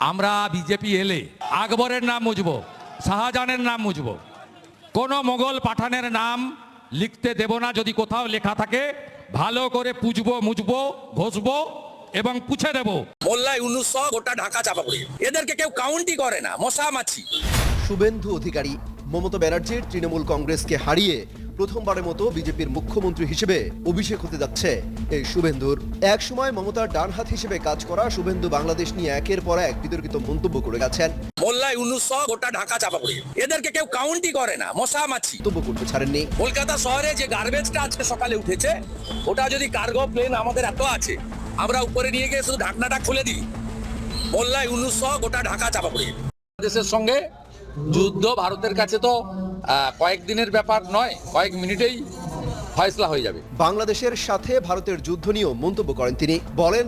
আমরা বিজেপি এলে আকবরের নাম মুছবো, শাহজাহানের নাম মুছবো, কোনো মোগল পাঠানের নাম লিখতে দেব না। যদি কোথাও লেখা থাকে ভালো করে পুজবো, মুছবো, ঘষবো এবং পুছে দেব। মোল্লা ইউনুস সহ গোটা ঢাকা চাপা পড়ে, এদেরকে কেউ কাউন্টই করে না, মশা মাছি। শুভেন্দু অধিকারী মমতা ব্যানার্জির তৃণমূল কংগ্রেসকে হারিয়ে প্রথমবারের মতো বিজেপির মুখ্যমন্ত্রী হিসেবে অভিষেক হতে যাচ্ছে এই শুভেন্দুর। এক সময় মমতার ডান হাত হিসেবে কাজ করা শুভেন্দু বাংলাদেশ নিয়ে একের পর এক বিতর্কিত মন্তব্য করে গেছেন। মোল্লা ইউনুস সহ গোটা ঢাকা চাপা পড়ে, এদেরকে কেউ কাউন্টই করে না, মশা মাছি। মন্তব্য করতে ছাড়েননি। কলকাতা শহরে যে গার্বেজটা আজকে সকালে উঠেছে, ওটা যদি কার্গো প্লেন আমাদের এত আছে, আমরা উপরে নিয়ে গিয়ে শুধু ঢাকনাটা খুলে দিই, মোল্লা ইউনুস সহ গোটা ঢাকা চাপা পড়ে। দেশের সঙ্গে যুদ্ধ ভারতের কাছে তো কয়েকদিনের ব্যাপার নয়, কয়েক মিনিটেই ফয়সলা হয়ে যাবে। বাংলাদেশের সাথে ভারতের যুদ্ধ নিয়েও মন্তব্য করেন তিনি। বলেন,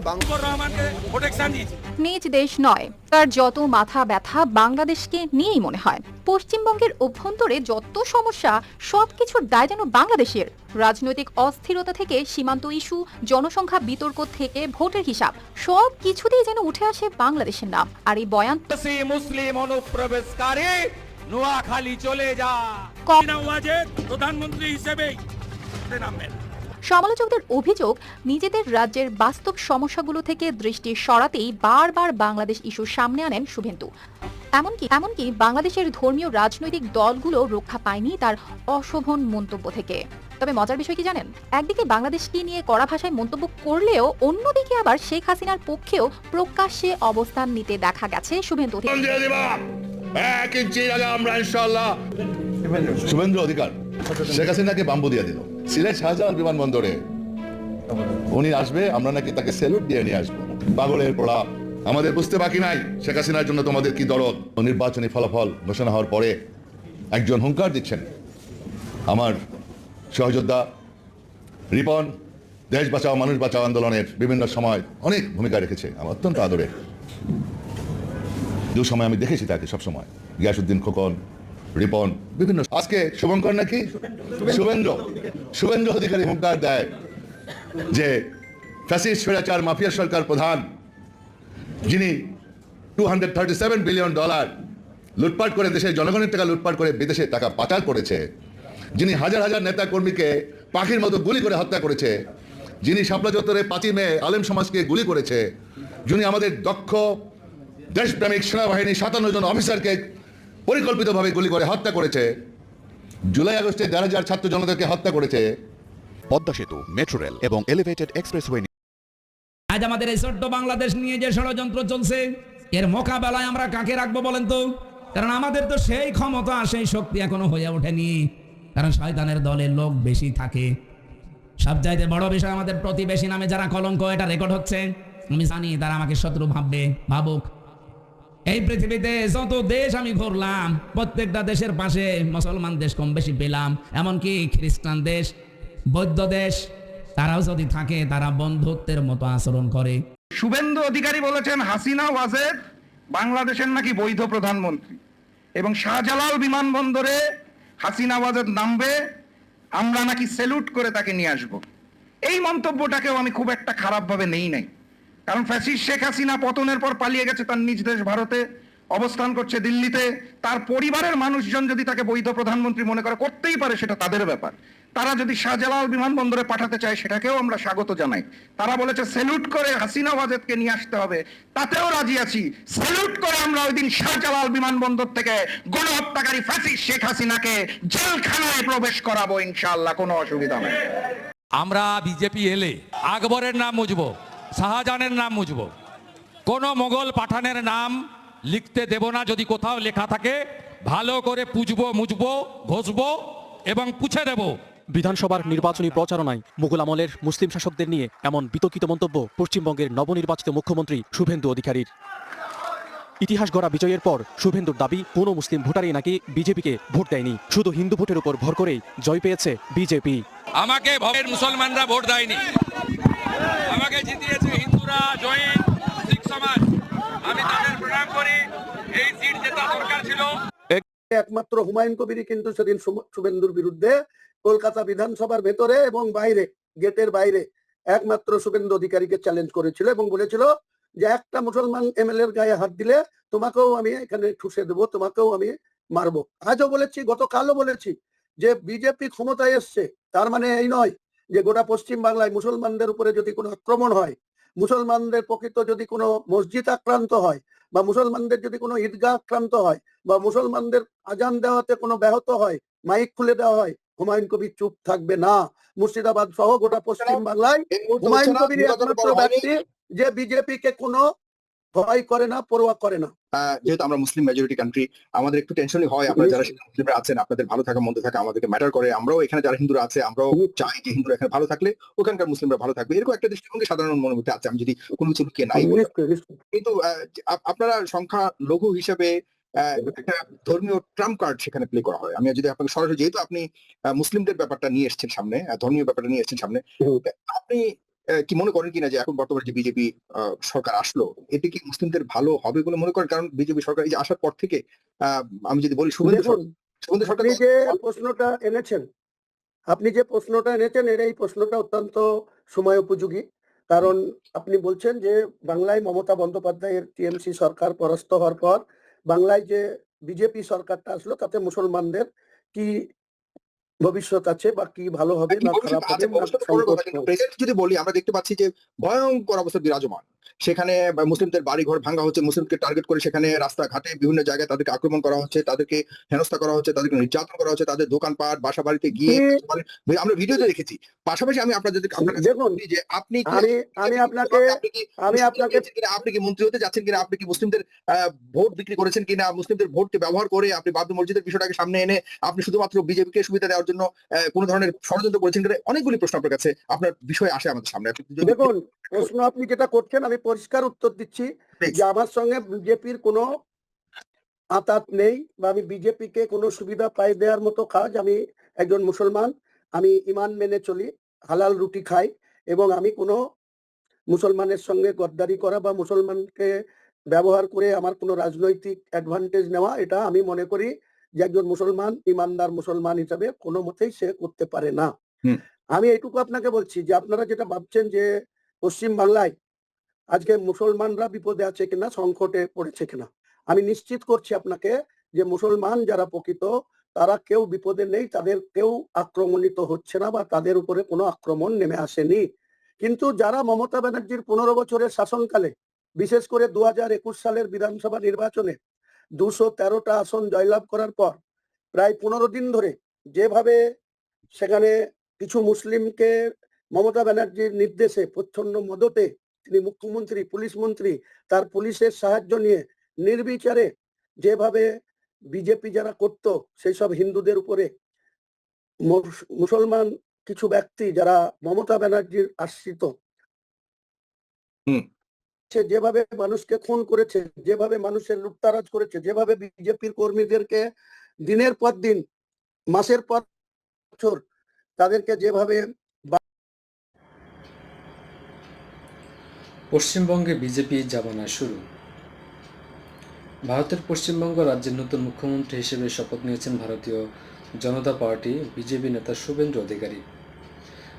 নিজ দেশ নয়, তার যত মাথা ব্যথা বাংলাদেশকে নিয়েই মনে হয়। পশ্চিমবঙ্গের অভ্যন্তরে যত সমস্যা সবকিছুর দায় যেন বাংলাদেশের। রাজনৈতিক অস্থিরতা থেকে সীমান্ত ইস্যু, জনসংখ্যা বিতর্ক থেকে ভোটের হিসাব, সব কিছুতেই যেন উঠে আসে বাংলাদেশের নাম। আর এই বয়ান মুসলিম অনুপ্রবেশকারী নোয়াখালী চলে যা, প্রধানমন্ত্রী হিসেবে সমালোচকদের অভিযোগ, নিজেদের রাজ্যের বাস্তব সমস্যাগুলো থেকে দৃষ্টি সরাতেই বারবার বাংলাদেশ ইস্যু সামনে আনেন শুভেন্দু। এমনকি বাংলাদেশের ধর্মীয় রাজনৈতিক দলগুলো রক্ষা পায়নি তার অশোভন মন্তব্য থেকে। তবে মজার বিষয় কি জানেন, একদিকে বাংলাদেশকে নিয়ে কড়া ভাষায় মন্তব্য করলেও অন্যদিকে আবার শেখ হাসিনার পক্ষেও প্রকাশ্যে অবস্থান নিতে দেখা গেছে শুভেন্দু। শুভেন্দু অধিকার শেখ হাসিনাকে বাম্বু দিয়ে দিল সিলেট শাহজালাল বিমানবন্দরে। উনি আসবে, আমরা নাকি তাকে স্যালুট দিয়ে নিয়ে আসবো। পাগলের পড়া, আমাদের বুঝতে বাকি নাই শেখ হাসিনার জন্য তোমাদের কি দরদ। নির্বাচনী ফলাফল ঘোষণা হওয়ার পরে একজন হুঙ্কার দিচ্ছেন, আমার সহযোদ্ধা রিপন দেশ বাঁচাও মানুষ বাঁচাও আন্দোলনের বিভিন্ন সময় অনেক ভূমিকা রেখেছে, আমার অত্যন্ত আদরের। দু সময় আমি দেখেছি তাকে সবসময়, গিয়াসউদ্দিন খোকন, রিপন, বিভিন্ন। আজকে শুভঙ্কর নাকি শুভেন্দু অধিকারী হুঙ্কার দেয় যে ফ্যাসিস্ট স্বৈরাচার মাফিয়া সরকার প্রধান, যিনি $237 বিলিয়ন লুটপাট করে, দেশের জনগণের টাকা লুটপাট করে বিদেশে টাকা পাচার করেছে, যিনি হাজার হাজার নেতা কর্মীকে পাখির মতো গুলি করে হত্যা করেছে, যিনি শাপলা চত্বরে 5ই মে আলেম সমাজকে গুলি করেছে, যিনি আমাদের দক্ষ দেশপ্রেমিক সেনাবাহিনী 57 জন অফিসারকে পরিকল্পিতভাবে গুলি করে হত্যা করেছে, জুলাই আগস্টে 1,000 ছাত্র জনতাকে হত্যা করেছে। পদ্মা সেতু, মেট্রো রেল এবং এলিভেটেড এক্সপ্রেসওয়ে। আজ আমাদের এই ছোট্ট বাংলাদেশ নিয়ে যে ষড়যন্ত্র চলছে, এর মোকাবেলায় আমরা কাকে রাখবো বলেন তো? কারণ আমাদের তো সেই ক্ষমতা, সেই শক্তি এখনো হয়ে ওঠেনি। কারণ শয়তানের দলের লোক বেশি থাকে। সবচাইতে বড় বিষয়, আমাদের প্রতিবেশী নামে যারা কলঙ্ক, এটা রেকর্ড হচ্ছে। আমি জানি তারা আমাকে শত্রু ভাবুক। এই পৃথিবীতে যত দেশ আমি ঘুরলাম, প্রত্যেকটা দেশের পাশে মুসলমান দেশ কম বেশি পেলাম, এমনকি খ্রিস্টান দেশ, বৌদ্ধ দেশ, তারাও যদি থাকে তারা বন্ধুত্বের মতো আচরণ করে। শুভেন্দু অধিকারী বলেছেন হাসিনা ওয়াজেদ বাংলাদেশের নাকি বৈধ প্রধানমন্ত্রী, এবং শাহজালাল বিমানবন্দরে হাসিনা ওয়াজেদ নামবে, আমরা নাকি স্যালুট করে তাকে নিয়ে আসব। এই মন্তব্যটাকেও আমি খুব একটা খারাপভাবে নেই নাই। কারণ ফ্যাসিস্ট শেখ হাসিনা পতনের পর পালিয়ে গেছে তার নিজ দেশ ভারতে, অবস্থান করছে দিল্লিতে। তার পরিবারের মানুষজন যদি তাকে বৈধ প্রধানমন্ত্রী মনে করে, করতেই পারে, সেটা তাদের ব্যাপার। তারা যদি শাহজালাল বিমানবন্দরে পাঠাতে চায়, সেটাকেও আমরা স্বাগত জানাই। তারা বলেছে স্যালুট করে হাসিনা ওয়াজেদকে নিয়ে আসতে হবে, তাতেও রাজি আছি। স্যালুট করে আমরা ওই দিন শাহজালাল বিমানবন্দর থেকে গণহত্যাকারী ফ্যাসিস্ট শেখ হাসিনাকে জেলখানায় প্রবেশ করাবো, ইনশাআল্লাহ, কোনো অসুবিধা নেই। আমরা বিজেপি এলে আকবরের নাম মুছবো, শাহজাহানের নাম মুছবো, কোনো মোগল পাঠানের নাম লিখতে দেব না। যদি কোথাও লেখা থাকে ভালো করে পুজবো, মুছবো, ঘষবো এবং পুছে দেব। বিধানসভার নির্বাচনী প্রচারণায় মুঘল আমলের মুসলিম শাসকদের নিয়ে এমন বিতর্কিত মন্তব্য পশ্চিমবঙ্গের নবনির্বাচিত মুখ্যমন্ত্রী শুভেন্দু অধিকারীর। ইতিহাস গড়া বিজয়ের পর শুভেন্দুর দাবি, কোনো মুসলিম ভোটারই নাকি বিজেপিকে ভোট দেয়নি, শুধু হিন্দু ভোটের উপর ভর করেই জয় পেয়েছে বিজেপি। আমাকে ভবের মুসলমানরা ভোট দেয়নি, আমাকে জিতিয়েছে হিন্দুরা, জৈন, শিখ সমাজ। আমি তাদের প্রণাম করি। এই সিট জেতা দরকার ছিল। একমাত্র হুমায়ুন কবিরই কিন্তু সেদিন শুভেন্দুর বিরুদ্ধে কলকাতা বিধানসভার ভেতরে এবং বাইরে, গেটের বাইরে একমাত্র শুভেন্দু অধিকারীকে চ্যালেঞ্জ করেছিল এবং বলেছিল যে একটা মুসলমান এমএলএর গায়ে হাত দিলে তোমাকেও আমি এখানে ঠুসে দেবো, তোমাকেও আমি মারবো। আজও বলেছি, গতকালও বলেছি যে বিজেপি ক্ষমতায় এসছে, তার মানে এই নয় যে গোটা পশ্চিম বাংলায় মুসলমানদের উপরে যদি কোনো আক্রমণ হয়, মুসলমানদের প্রকৃত যদি কোনো মসজিদ আক্রান্ত হয়, বা মুসলমানদের যদি কোনো ঈদগাহ আক্রান্ত হয়, বা মুসলমানদের আজান দেওয়াতে কোনো ব্যাহত হয়, মাইক খুলে দেওয়া হয়, হুমায়ুন কবির চুপ থাকবে না। মুর্শিদাবাদ সহ গোটা পশ্চিম বাংলায় হুমায়ুন কবির একমাত্র ব্যক্তি যে বিজেপি কে কোনো ভয় করে না, পরোয়া করে না। যেহেতু আমরা মুসলিম মেজরিটি কান্ট্রি, আমাদের একটু টেনশনই হয় আপনারা যারা মুসলিমরা আছেন, আপনাদের ভালো থাকা মন্দ থাকা আমাদেরকে ম্যাটার করে। আমরাও এখানে যারা হিন্দুরা আছে আমরাও চাই যে হিন্দুরা এখানে ভালো থাকলে ওখানকার মুসলিমরা ভালো থাকবে, এরকম একটা দৃষ্টিভঙ্গি সাধারণ মনের মধ্যে আছে। আমি যদি কোনো কিছু লুকিয়ে নাই বলি, কিন্তু আপনারা সংখ্যা লঘু হিসেবে একটা ধর্মীয় ট্রাম্প কার্ড সেখানে প্লে করা হয়। আমি যদি আপনাকে সরাসরি, যেহেতু আপনি মুসলিমদের ব্যাপারটা নিয়ে এসেছেন সামনে, ধর্মীয় ব্যাপারটা নিয়ে এসেছেন সামনে, আপনি কি মনে করেন কিনা যে এখন বর্তমানে যে বিজেপি সরকার আসলো, এতে কি মুসলিমদের ভালো হবে বলে মনে করেন? কারণ বিজেপি সরকার এই যে আসার পর থেকে আমি যদি বলি শুভেন্দু সরকার আপনি যে প্রশ্নটা এনেছেন এই প্রশ্নটা অত্যন্ত সময় উপযোগী। কারণ আপনি বলছেন যে বাংলায় মমতা বন্দ্যোপাধ্যায়ের টিএমসি সরকার পরাস্ত হওয়ার পর বাংলায় যে বিজেপি সরকারটা আসলো, তাতে মুসলমানদের কি ভবিষ্যৎ আছে, বা কি ভালো হবে না খারাপ হবে। প্রেজেন্ট যদি বলি, আমরা দেখতে পাচ্ছি যে ভয়ঙ্কর অবস্থা বিরাজমান। সেখানে মুসলিমদের বাড়ি ঘর ভাঙা হচ্ছে, মুসলিমকে টার্গেট করে সেখানে রাস্তাঘাটে বিভিন্ন জায়গায় তাদেরকে আক্রমণ করা হচ্ছে, তাদেরকে হেনস্থা করা হচ্ছে, তাদেরকে নির্যাতন করা হচ্ছে, তাদের দোকানপাট বাসা বাড়িতে গিয়ে আমরা ভিডিওতে দেখেছি। পাশাপাশি আমি আপনাদের যে আপনি আপনি কি মন্ত্রী হতে যাচ্ছেন কিনা, আপনি কি মুসলিমদের ভোট বিক্রি করেছেন কিনা, মুসলিমদের ভোটকে ব্যবহার করে আপনি বাবরি মসজিদের বিষয়টাকে সামনে এনে আপনি শুধুমাত্র বিজেপিকে সুবিধা দেওয়ার জন্য কোন ধরনের ষড়যন্ত্র করেছেন কিনা, অনেকগুলি প্রশ্ন আপনার কাছে আপনার বিষয় আসে আমাদের সামনে। দেখুন, প্রশ্ন আপনি যেটা করছেন আমি পরিষ্কার উত্তর দিচ্ছি যে আমার সঙ্গে বিজেপির কোনো আতাত নেই, বা আমি বিজেপিকে কোনো সুবিধা পাই দেওয়ার মতো কাজ। আমি একজন মুসলমান, আমি ইমান মেনে চলি, হালাল রুটি খাই, এবং আমি কোনো মুসলমানের সঙ্গে গদ্দারি করা বা মুসলমানকে ব্যবহার করে আমার কোনো রাজনৈতিক অ্যাডভান্টেজ নেওয়া, এটা আমি মনে করি যে একজন মুসলমান, ইমানদার মুসলমান হিসাবে কোনো মতেই সে করতে পারে না। আমি এইটুকু আপনাকে বলছি যে আপনারা যেটা ভাবছেন যে পশ্চিম বাংলায় আজকে মুসলমানরা বিপদে আছে কিনা, সংকটে পড়েছে কিনা, আমি নিশ্চিত করছি আপনাকে যে মুসলমান যারা প্রকৃত, তারা কেউ বিপদে নেই, তাদের কেউ আক্রমণিত হচ্ছে না, বা তাদের উপরে কোনো আক্রমণ নেমে আসেনি। কিন্তু যারা মমতা ব্যানার্জির 15 বছরের শাসনকালে, বিশেষ করে 2021 সালের বিধানসভা নির্বাচনে 213টা আসন জয়লাভ করার পর প্রায় 15 দিন ধরে যেভাবে সেখানে কিছু মুসলিমকে মমতা ব্যানার্জির নির্দেশে প্রচ্ছন্ন মদতে তিনি মুখ্যমন্ত্রী, পুলিশ মন্ত্রী, তার পুলিশের সাহায্য নিয়ে নির্বিচারে যেভাবে বিজেপি যারা করত, সেই সব হিন্দুদের উপরে মুসলমান কিছু ব্যক্তি যারা মমতা ব্যানার্জির আশ্রিত, সে যেভাবে মানুষকে খুন করেছে, যেভাবে মানুষের লুটতারাজ করেছে, যেভাবে বিজেপির কর্মীদেরকে দিনের পর দিন, মাসের পর বছর তাদেরকে যেভাবে। পশ্চিমবঙ্গে বিজেপি জামানা শুরু। ভারতের পশ্চিমবঙ্গ রাজ্যের নতুন মুখ্যমন্ত্রী হিসেবে শপথ নিয়েছেন ভারতীয় জনতা পার্টি বিজেপি নেতা শুভেন্দু অধিকারী।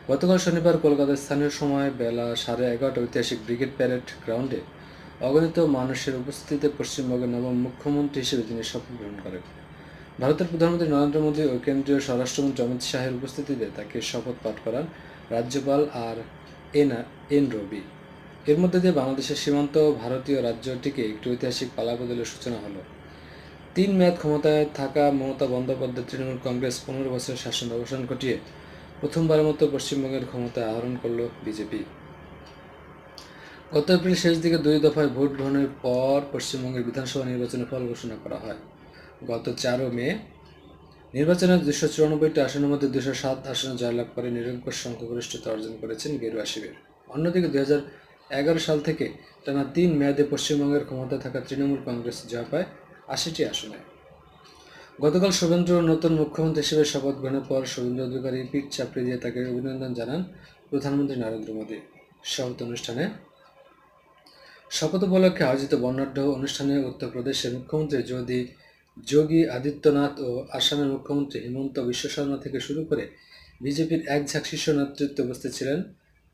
গতকাল শনিবার কলকাতার স্থানীয় সময় বেলা 11:30 ঐতিহাসিক ব্রিগেড প্যারেড গ্রাউন্ডে অগণিত মানুষের উপস্থিতিতে পশ্চিমবঙ্গের নবম মুখ্যমন্ত্রী হিসেবে তিনি শপথ গ্রহণ করেন। ভারতের প্রধানমন্ত্রী নরেন্দ্র মোদী ও কেন্দ্রীয় স্বরাষ্ট্রমন্ত্রী অমিত শাহের উপস্থিতিতে তাকে শপথ পাঠ করান রাজ্যপাল আর এন রবি। এর মধ্যে দিয়ে বাংলাদেশের সীমান্ত ভারতীয় রাজ্যটিকে একটি ঐতিহাসিক পালাবদলের সূচনা হলো। 3 মেয়াদ ক্ষমতায় থাকা মমতা বন্দ্যোপাধ্যায় তৃণমূল কংগ্রেস 15 বছরের শাসন অবসান ঘটিয়ে প্রথমবারের মতো পশ্চিমবঙ্গের ক্ষমতায় আহরণ করল বিজেপি। গত এপ্রিল শেষ দিকে 2 দফায় ভোট গ্রহণের পর পশ্চিমবঙ্গের বিধানসভা নির্বাচনের ফল ঘোষণা করা হয়। গত 4 মে নির্বাচনে 294টি আসনের মধ্যে 207 আসনে জয়লাভ করে নিরঙ্কুশ সংখ্যাগরিষ্ঠতা অর্জন করেছেন গেরুয়া শিবির। অন্যদিকে 2011 সাল থেকে টানা 3 মেয়াদে পশ্চিমবঙ্গের ক্ষমতায় থাকা তৃণমূল কংগ্রেস জয় পায় 80টি আসনে। গতকাল শুভেন্দু নতুন মুখ্যমন্ত্রী হিসেবে শপথ গ্রহণের পর শুভেন্দু অধিকারী পিঠ চাপড়ে দিয়ে তাকে অভিনন্দন জানান প্রধানমন্ত্রী নরেন্দ্র মোদী। শপথ উপলক্ষে আয়োজিত বর্ণাঢ্য অনুষ্ঠানে উত্তরপ্রদেশের মুখ্যমন্ত্রী যোগী আদিত্যনাথ ও আসামের মুখ্যমন্ত্রী হিমন্ত বিশ্ব শর্মা থেকে শুরু করে বিজেপির এক ঝাঁক শীর্ষ নেতৃত্ব উপস্থিত ছিলেন,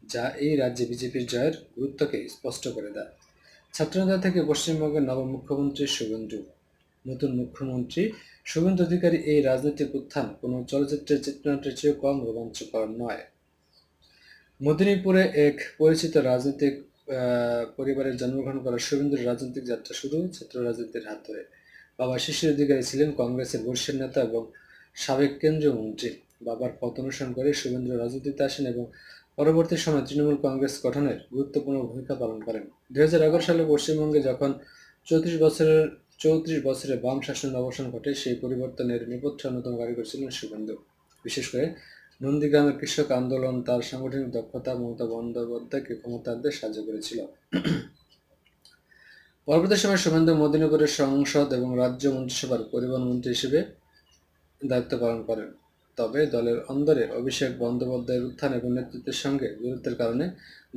যা এই রাজ্যে বিজেপির জয়ের গুরুত্বকে স্পষ্ট করে দেয়। ছাত্রনেতা থেকে পশ্চিমবঙ্গের নবম মুখ্যমন্ত্রী শুভেন্দু। নতুন মুখ্যমন্ত্রী শুভেন্দু অধিকারী এই রাজনৈতিক উত্থান কোনো চলচ্চিত্রের চিত্রনাট্যের চেয়ে কম রোমাঞ্চকর নয়। মেদিনীপুরে এক পরিচিত রাজনৈতিক পরিবারে জন্মগ্রহণ করা শুভেন্দুর রাজনৈতিক যাত্রা শুরু ছাত্র রাজনীতির হাত ধরে। বাবা শিশির অধিকারী ছিলেন কংগ্রেসের বর্ষীয় নেতা এবং সাবেক কেন্দ্রীয় মন্ত্রী। বাবার পথ অনুসরণ করে শুভেন্দু রাজনীতিতে আসেন এবং পরবর্তী সময়ে তৃণমূল কংগ্রেস গঠনের গুরুত্বপূর্ণ ভূমিকা পালন করেন। 2011 সালে পশ্চিমবঙ্গে যখন 34 বছরে বাম শাসনের অবসান ঘটে, সেই পরিবর্তনের নেপথ্যে অন্যতম কারিগর ছিলেন শুভেন্দু। বিশেষ করে নন্দীগ্রামের কৃষক আন্দোলন তার সাংগঠনিক দক্ষতা মমতা বন্দ্যোপাধ্যায়কে ক্ষমতা আনতে সাহায্য করেছিল। পরবর্তী সময়ে শুভেন্দু মেদিনীপুরের সংসদ এবং রাজ্য মন্ত্রিসভার পরিবহন মন্ত্রী হিসেবে দায়িত্ব পালন করেন। তবে দলের অন্দরে অভিষেক বন্দ্যোপাধ্যায়ের উত্থান এবং নেতৃত্বের সঙ্গে দূরত্বের কারণে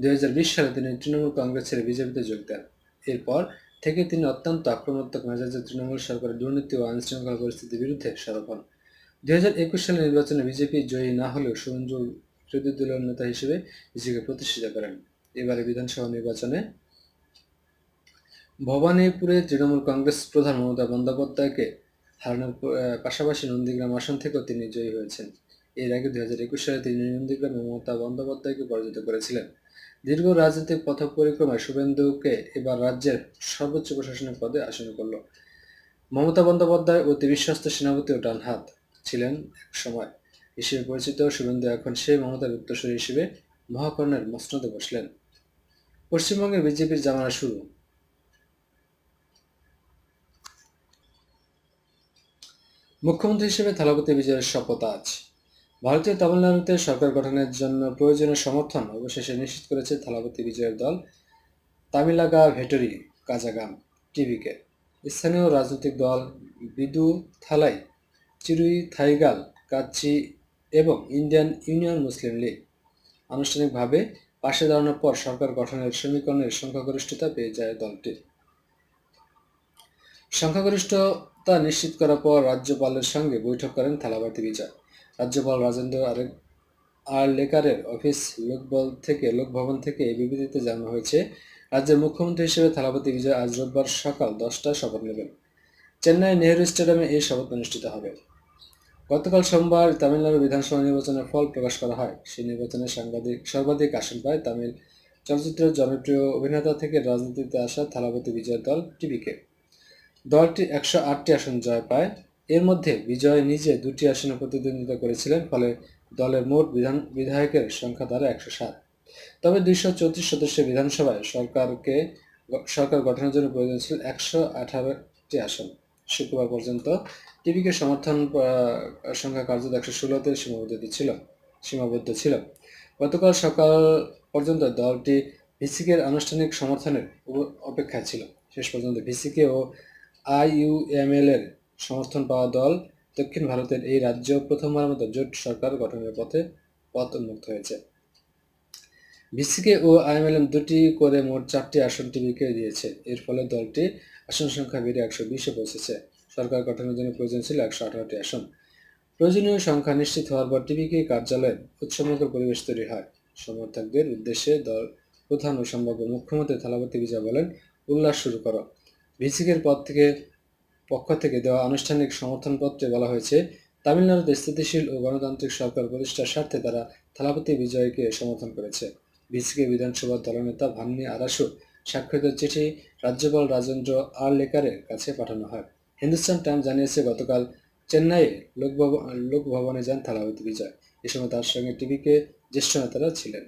2020 সালে তিনি তৃণমূল কংগ্রেস ছেড়ে বিজেপিতে যোগ দেন। এরপর থেকে তিনি অত্যন্ত আক্রমণাত্মক মেজাজে তৃণমূল সরকারের দুর্নীতি ও আইনশৃঙ্খলা পরিস্থিতির বিরুদ্ধে সরব হন। 2021 সালের নির্বাচনে বিজেপি জয়ী না হলেও শুভেন্দু বিরোধী দলীয় নেতা হিসেবে নিজেকে প্রতিষ্ঠিত করেন। এবারে বিধানসভা নির্বাচনে ভবানীপুরে তৃণমূল কংগ্রেস প্রধান মমতা বন্দ্যোপাধ্যায়কে হারানোর পাশাপাশি নন্দীগ্রাম আসন থেকেও তিনি জয়ী হয়েছেন। এর আগে 2021 সালে তিনি নন্দীগ্রামে মমতা বন্দ্যোপাধ্যায়কে পরাজিত করেছিলেন। দীর্ঘ রাজনৈতিক পথ পরিক্রমায় শুভেন্দুকে এবার রাজ্যের সর্বোচ্চ প্রশাসনিক পদে আসীন করল। মমতা বন্দ্যোপাধ্যায় অতি বিশ্বস্ত সেনাপতি ও ডান হাত ছিলেন এক সময় হিসেবে পরিচিত শুভেন্দু এখন সেই মমতার উত্তরসূরি হিসেবে মহাকর্ণের মসনদে বসলেন। পশ্চিমবঙ্গের বিজেপির জামানা শুরু। মুখ্যমন্ত্রী হিসেবে থালাপতি বিজয়ের শপথ আজ। ভারতীয় তামিলনাড়ুতে সরকার গঠনের জন্য প্রয়োজনীয় সমর্থন অবশেষে নিশ্চিত করেছে থালাপতি বিজয়ের দল তামিলাগা ভেটরি কাজাগাম টিভিকে। স্থানীয় রাজনৈতিক দল বিদু থালাই, চিরুই থাইগাল কাচ্চি এবং ইন্ডিয়ান ইউনিয়ন মুসলিম লীগ আনুষ্ঠানিকভাবে পাশে দাঁড়ানোর পর সরকার গঠনের সমীকরণের সংখ্যাগরিষ্ঠতা পেয়ে যায় দলটি। সংখ্যাগরিষ্ঠতা নিশ্চিত করার পর রাজ্যপালের সঙ্গে বৈঠক করেন থালাপতি বিজয়। রাজ্যপাল রাজেন্দ্র আরলেকারের অফিস লোকভবন থেকে এই বিবৃতিতে জানানো হয়েছে, রাজ্যের মুখ্যমন্ত্রী হিসেবে থালাপতি বিজয় আজ রোববার সকাল 10টায় শপথ নেবেন। চেন্নাই নেহেরু স্টেডিয়ামে এই শপথ অনুষ্ঠিত হবে। গতকাল সোমবার তামিলনাড়ু বিধানসভা নির্বাচনের ফল প্রকাশ করা হয়। সেই নির্বাচনে সর্বাধিক আসন পায় তামিল চলচ্চিত্রের জনপ্রিয় অভিনেতা থেকে রাজনীতিতে আসা থালাপতি বিজয়ের দল টিভিকে। দলটি 108টি আসন জয় পায়। এর মধ্যে বিজয় নিজে 2টি আসনে প্রতিদ্বন্দ্বিতা করেছিলেন, ফলে দলের মোট বিধায়কের সংখ্যা দাঁড়ায় 107। তবে 234 সদস্যের বিধানসভায় সরকার গঠনের জন্য প্রয়োজন ছিল 118টি আসন। শুক্রবার পর্যন্ত টিভিকে সমর্থন সংখ্যা কার্যত 116তে সীমাবদ্ধ ছিল। গতকাল সকাল পর্যন্ত দলটি ভিসিকের আনুষ্ঠানিক সমর্থনের অপেক্ষায় ছিল। শেষ পর্যন্ত ভিসিকে ও IUML এর সমর্থন পাওয়া দল দক্ষিণ ভারতের এই রাজ্য প্রথমবার মতো জোট সরকার গঠনের পথ উন্মুক্ত হয়েছে। ভিসিকে ও IMLM দুটি করে মোট 4টি আসন টিভিকে দিয়েছে। এর ফলে দলটি আসন সংখ্যা বেড়ে 120-এ পৌঁছেছে। সরকার গঠনের জন্য প্রয়োজন ছিল 118টি আসন। প্রয়োজনীয় সংখ্যা নিশ্চিত হওয়ার পর টিভিকে কার্যালয়ে উৎসবমুখর পরিবেশ তৈরি হয়। সমর্থকদের উদ্দেশ্যে দল প্রধান ও সম্ভাব্য মুখ্যমন্ত্রী থালাপতি বিজয় বলেন, উল্লাস শুরু করো। ভিসিকের পক্ষ থেকে দেওয়া আনুষ্ঠানিক সমর্থনপত্রে বলা হয়েছে, তামিলনাড়ুতে স্থিতিশীল ও গণতান্ত্রিক সরকার প্রতিষ্ঠার স্বার্থে তারা থালাপতি বিজয়কে সমর্থন করেছে। ভিসিকে বিধানসভার দলনেতা ভান্নি আরাসু স্বাক্ষরিত চিঠি রাজ্যপাল রাজেন্দ্র আরলেকারের কাছে পাঠানো হয়। হিন্দুস্তান টাইমস জানিয়েছে, গতকাল চেন্নাইয়ে লোকভবনে যান থালাপতি বিজয়। এ সময় তার সঙ্গে টিভিকে জ্যেষ্ঠ নেতারা ছিলেন।